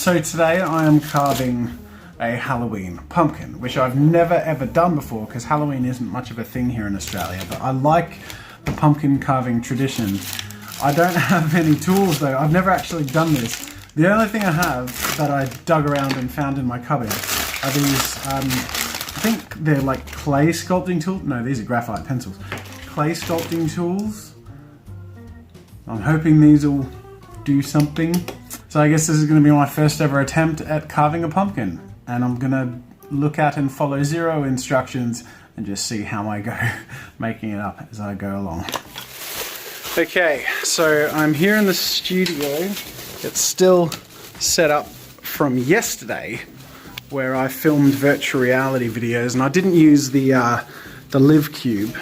So today I am carving a Halloween pumpkin, which I've never ever done before because Halloween isn't much of a thing here in Australia, but I like the pumpkin carving tradition. I don't have any tools though. I've never actually done this. The only thing I have that I dug around and found in my cupboard are these, I think they're like clay sculpting tools. No, these are graphite pencils. Clay sculpting tools. I'm hoping these will do something. So I guess this is going to be my first ever attempt at carving a pumpkin. And I'm going to look at and follow zero instructions and just see how I go making it up as I go along. Okay, so I'm here in the studio. It's still set up from yesterday where I filmed virtual reality videos, and I didn't use the Live Cube,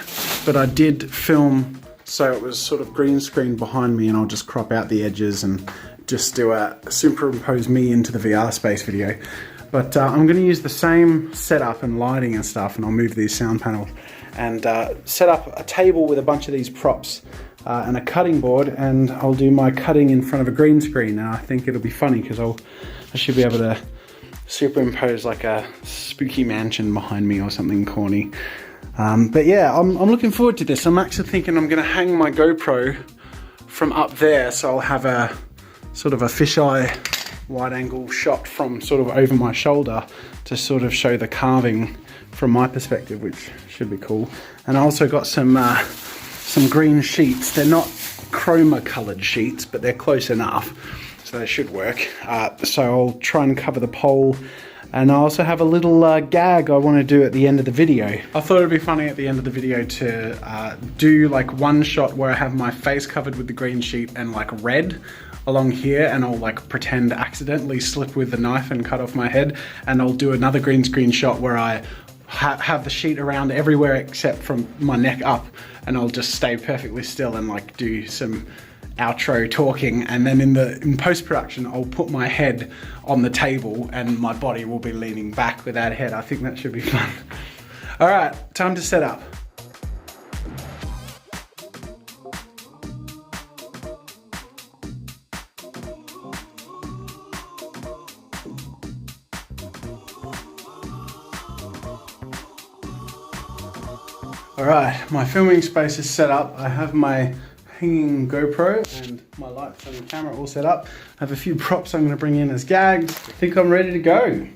but I did film so it was sort of green screen behind me, and I'll just crop out the edges and just do a superimpose me into the VR space video. But I'm going to use the same setup and lighting and stuff, and I'll move these sound panels and set up a table with a bunch of these props and a cutting board, and I'll do my cutting in front of a green screen. And I think it'll be funny because I should be able to superimpose like a spooky mansion behind me or something corny. But yeah, I'm looking forward to this. I'm actually thinking I'm going to hang my GoPro from up there, so I'll have a sort of a fisheye wide angle shot from sort of over my shoulder to sort of show the carving from my perspective, which should be cool. And I also got some green sheets. They're not chroma colored sheets, but they're close enough, so they should work. So I'll try and cover the pole. And I also have a little gag I want to do at the end of the video. I thought it'd be funny at the end of the video to do like one shot where I have my face covered with the green sheet and like red along here, and I'll like pretend accidentally slip with the knife and cut off my head, and I'll do another green screen shot where I have the sheet around everywhere except from my neck up, and I'll just stay perfectly still and like do some outro talking, and then in post-production I'll put my head on the table and my body will be leaning back with that head. I think that should be fun. All right, time to set up. All right, my filming space is set up. I have my hanging GoPro and my lights and the camera all set up. I have a few props I'm going to bring in as gags. I think I'm ready to go.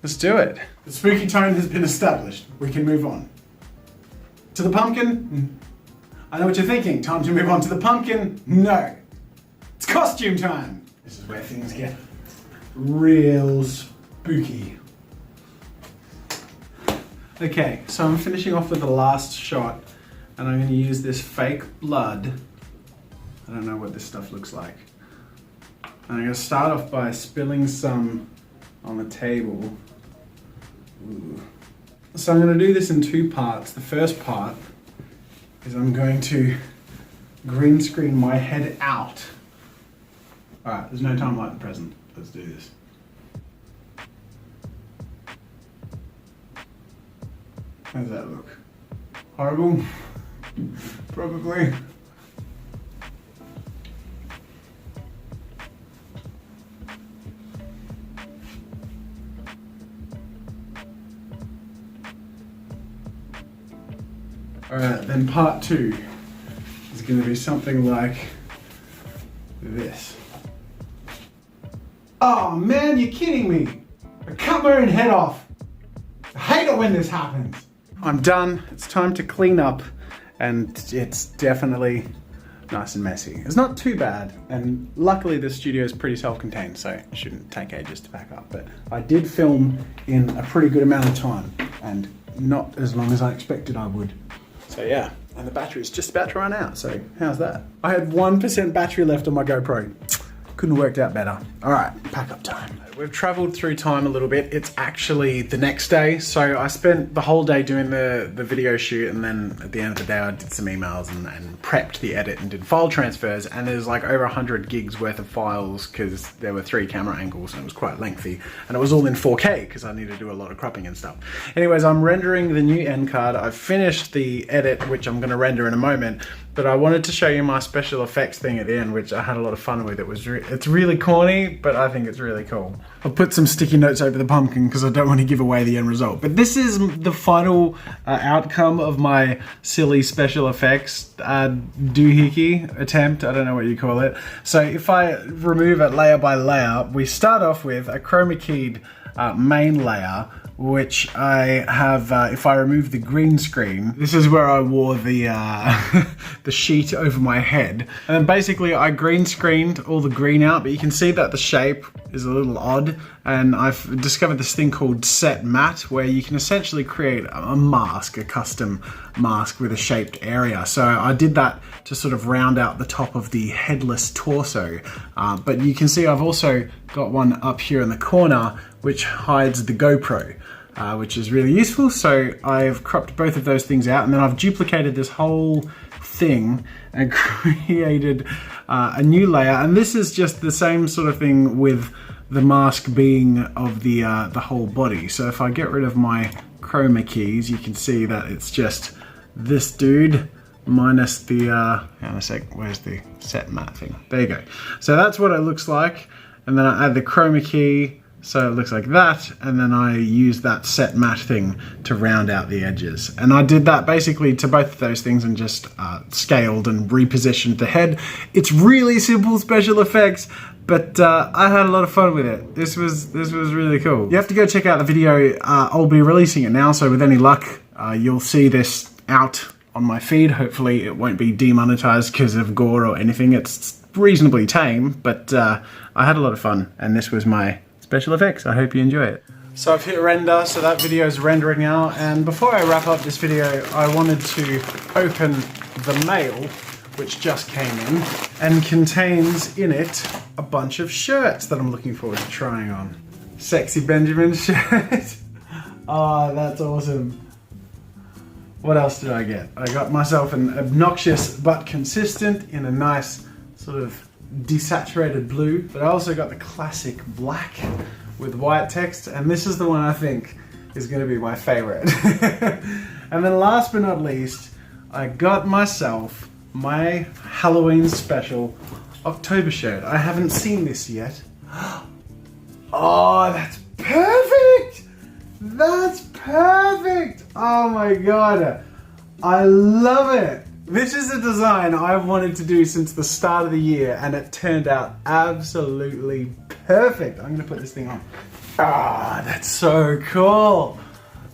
Let's do it. The spooky tone has been established. We can move on. To the pumpkin? I know what you're thinking. Time to move on to the pumpkin? No. It's costume time. This is where things get real spooky. Okay, so I'm finishing off with the last shot, and I'm going to use this fake blood. I don't know what this stuff looks like. And I'm going to start off by spilling some on the table. Ooh. So I'm going to do this in two parts. The first part is I'm going to green screen my head out. Alright, there's no time like the present. Let's do this. How does that look? Horrible? Probably. Alright, then part two is going to be something like this. Oh man, you're kidding me! I cut my own head off! I hate it when this happens! I'm done. It's time to clean up, and it's definitely nice and messy. It's not too bad, and luckily the studio is pretty self-contained, so it shouldn't take ages to pack up. But I did film in a pretty good amount of time, and not as long as I expected I would. So yeah, and the battery's just about to run out, so how's that? I had 1% battery left on my GoPro. Couldn't have worked out better. All right, pack up time. We've traveled through time a little bit. It's actually the next day. So I spent the whole day doing the video shoot, and then at the end of the day, I did some emails and prepped the edit and did file transfers. And there's like over 100 gigs worth of files because there were 3 camera angles and it was quite lengthy. And it was all in 4K because I needed to do a lot of cropping and stuff. Anyways, I'm rendering the new end card. I've finished the edit, which I'm gonna render in a moment. But I wanted to show you my special effects thing at the end, which I had a lot of fun with. It It's really corny, but I think it's really cool. I'll put some sticky notes over the pumpkin because I don't want to give away the end result. But this is the final outcome of my silly special effects doohickey attempt. I don't know what you call it. So if I remove it layer by layer, we start off with a chroma keyed main layer, which I have, if I remove the green screen, this is where I wore the the sheet over my head. And then basically I green screened all the green out, but you can see that the shape is a little odd. And I've discovered this thing called set matte, where you can essentially create a mask, a custom mask with a shaped area. So I did that to sort of round out the top of the headless torso. But you can see I've also got one up here in the corner, which hides the GoPro. Which is really useful. So I've cropped both of those things out, and then I've duplicated this whole thing and created a new layer. And this is just the same sort of thing with the mask being of the whole body. So if I get rid of my chroma keys, you can see that it's just this dude minus the, hang on a sec, where's the set matte thing? There you go. So that's what it looks like. And then I add the chroma key, so it looks like that, and then I use that set matte thing to round out the edges. And I did that basically to both of those things and just scaled and repositioned the head. It's really simple special effects, but I had a lot of fun with it. This was really cool. You have to go check out the video. I'll be releasing it now, so with any luck, you'll see this out on my feed. Hopefully it won't be demonetized because of gore or anything. It's reasonably tame, but I had a lot of fun, and this was my special effects. I hope you enjoy it. So I've hit render, so that video is rendering now, and before I wrap up this video, I wanted to open the mail, which just came in, and contains in it a bunch of shirts that I'm looking forward to trying on. Sexy Benjamin shirt. Oh, that's awesome. What else did I get? I got myself an obnoxious but consistent in a nice sort of desaturated blue, but I also got the classic black with white text, and this is the one I think is going to be my favorite. And then last but not least, I got myself my Halloween special October shirt. I haven't seen this yet. Oh, that's perfect! That's perfect! Oh my god, I love it! This is a design I've wanted to do since the start of the year, and it turned out absolutely perfect. I'm gonna put this thing on. Ah, that's so cool.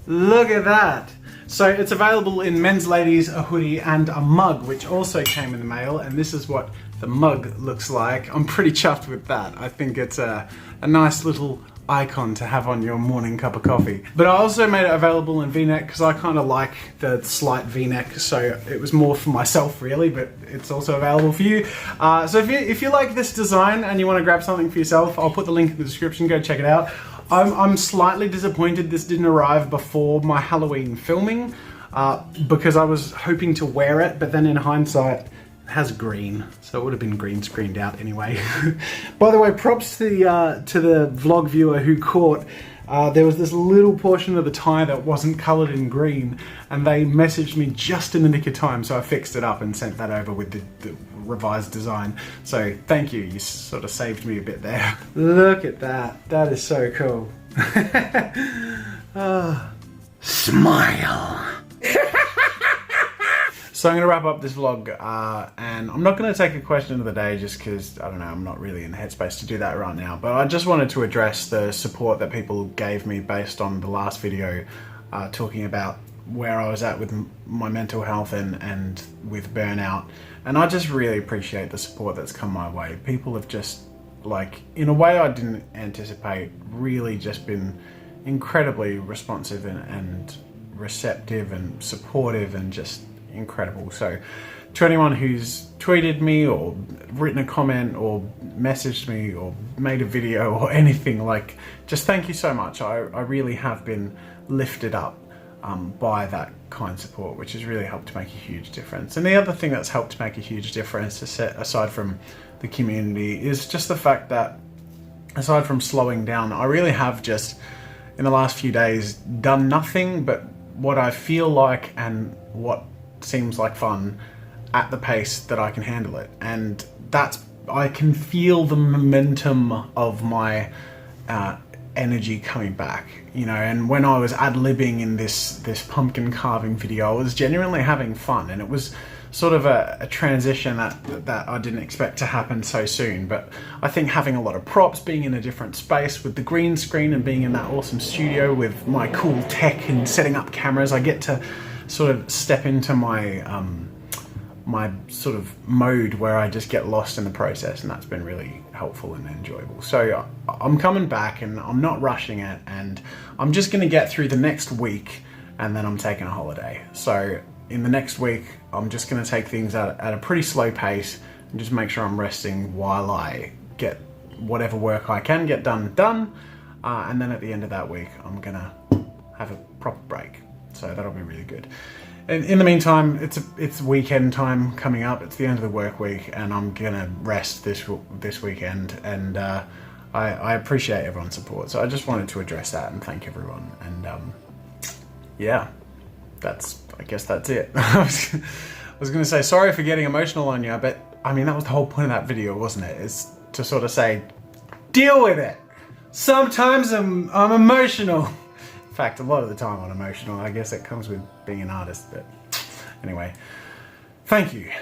Look at that. So it's available in men's, ladies, a hoodie, and a mug, which also came in the mail, and this is what the mug looks like. I'm pretty chuffed with that. I think it's a nice little icon to have on your morning cup of coffee. But I also made it available in V-neck because I kind of like the slight V-neck, so it was more for myself really, but it's also available for you. So if you like this design and you want to grab something for yourself, I'll put the link in the description, go check it out. I'm slightly disappointed this didn't arrive before my Halloween filming because I was hoping to wear it, but then in hindsight, has green, so it would have been green screened out anyway. By the way, props to the vlog viewer who caught there was this little portion of the tie that wasn't coloured in green, and they messaged me just in the nick of time, so I fixed it up and sent that over with the revised design. So thank you, you sort of saved me a bit there. Look at that, that is so cool. Smile. So I'm going to wrap up this vlog, and I'm not going to take a question of the day just because, I don't know, I'm not really in the headspace to do that right now. But I just wanted to address the support that people gave me based on the last video talking about where I was at with my mental health and with burnout. And I just really appreciate the support that's come my way. People have just, like, in a way I didn't anticipate, really just been incredibly responsive and receptive and supportive and just incredible. So to anyone who's tweeted me or written a comment or messaged me or made a video or anything, like, just thank you so much. I really have been lifted up by that kind support, which has really helped to make a huge difference. And the other thing that's helped to make a huge difference, aside from the community, is just the fact that aside from slowing down, I really have just in the last few days done nothing but what I feel like and what seems like fun at the pace that I can handle it. And that's I can feel the momentum of my energy coming back, you know. And when I was ad-libbing in this pumpkin carving video, I was genuinely having fun, and it was sort of a transition that I didn't expect to happen so soon. But I think having a lot of props, being in a different space with the green screen and being in that awesome studio with my cool tech and setting up cameras, I get to sort of step into my my sort of mode where I just get lost in the process, and that's been really helpful and enjoyable. So I'm coming back, and I'm not rushing it, and I'm just going to get through the next week, and then I'm taking a holiday. So in the next week, I'm just going to take things at a pretty slow pace and just make sure I'm resting while I get whatever work I can get done. And then at the end of that week, I'm going to have a proper break. So that'll be really good. In the meantime, it's weekend time coming up. It's the end of the work week, and I'm gonna rest this weekend. And I appreciate everyone's support. So I just wanted to address that and thank everyone. And yeah, I guess that's it. I was gonna say sorry for getting emotional on you, but I mean that was the whole point of that video, wasn't it? Is to sort of say, deal with it. Sometimes I'm emotional. In fact, a lot of the time I'm emotional. I guess it comes with being an artist, but anyway, thank you.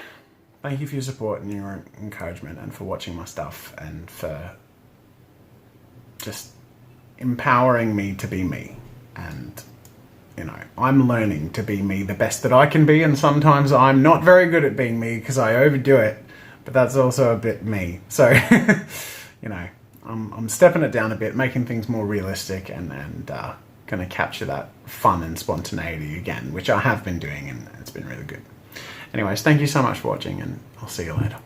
Thank you for your support and your encouragement, and for watching my stuff, and for just empowering me to be me. And, you know, I'm learning to be me the best that I can be, and sometimes I'm not very good at being me because I overdo it, but that's also a bit me. So, you know, I'm stepping it down a bit, making things more realistic, and going to capture that fun and spontaneity again, which I have been doing, and it's been really good. Anyways, thank you so much for watching, and I'll see you later.